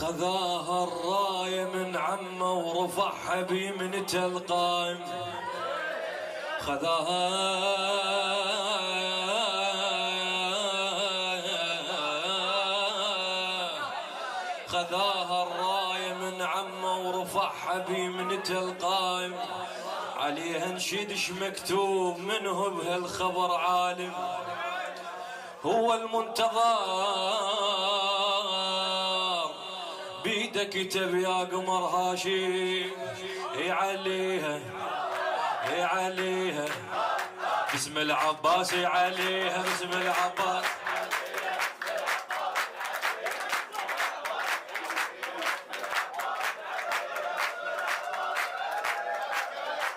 خذاها الراية من عمه ورفعها بيمنته القائم. خذاها الراية من عمه ورفعها بيمنته القائم. عليها انشدش مكتوب منه بهالخبر عالم. هو المنتظر بيده كتب يا قمر هاشم. عليها عليها باسم العباس، عليها باسم العباس.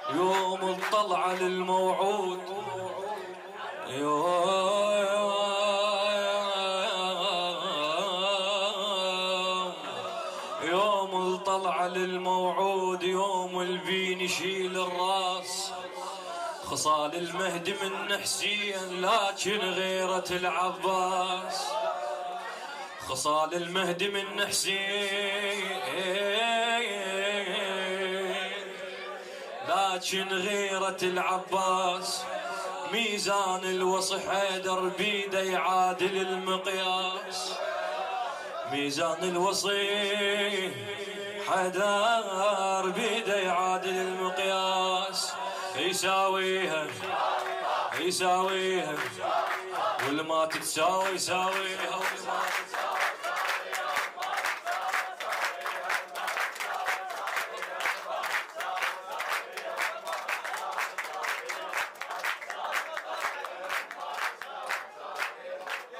يوم الطلعة للموعود، يوم الطلعة للموعود، يوم البين يشيل الراس. خصال المهدي من حسين لكن غيرة العباس. خصال المهدي من حسين لكن غيرة العباس. ميزان الوصي حيدر بيده يعادل المقياس. ميزان الوصي حيدر بيده يعادل المقياس. يساويها يساويها والما تتساوي يساويها.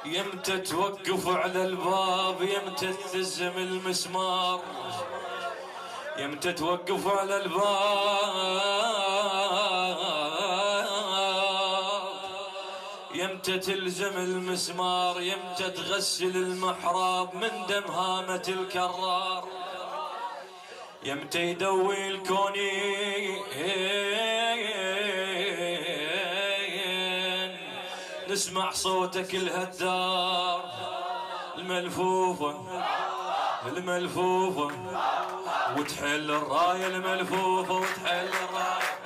يمتى توقف على الباب، يمتى تلزم المسمار. يمتى توقف على الباب، يمتى تلزم المسمار. يمتى تغسل المحراب من دم هامة الكرار. يمتى يدوي الكونين نسمع صوتك الهدار. الملفوفة الملفوفة وتحل الراية، الملفوفة وتحل الراية.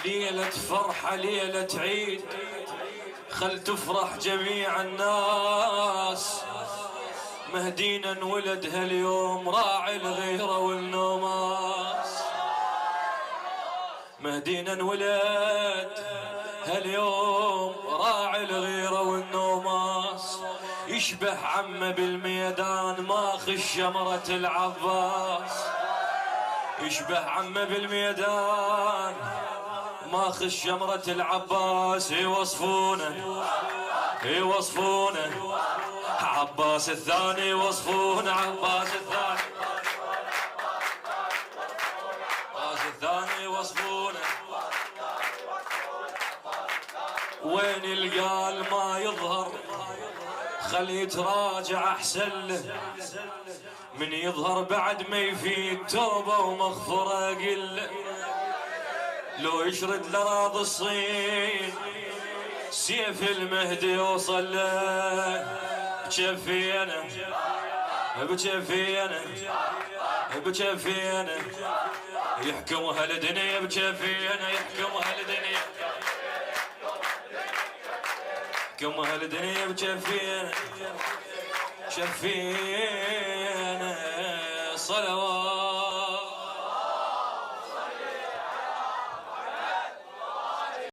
ليلة فرحة ليلة عيد، خل تفرح جميع الناس. مهدينا انولد هاليوم راعي الغيرة والنوماس. مهدينا انولد هاليوم راعي الغيرة والنوماس. يشبه عمه بالميدان ماخذ شمرة العباس. يشبه عمه بالميدان ماخذ شمرة العباس. يوصفونه يوصفونه عباس الثاني، يوصفونه عباس الثاني. عباس الثاني يوصفونه. وين القال ما يظهر خل يتراجع احسن له. من يظهر بعد ما يفيد توبة ومغفرة قله. لو يشرد لراض الصين سيف المهدي يوصل له. بجفينا بجفينا بجفينا يحكم هالدنيا. بجفينا يحكم هالدنيا، يحكم هالدنيا. بجفينا شفينا صلوات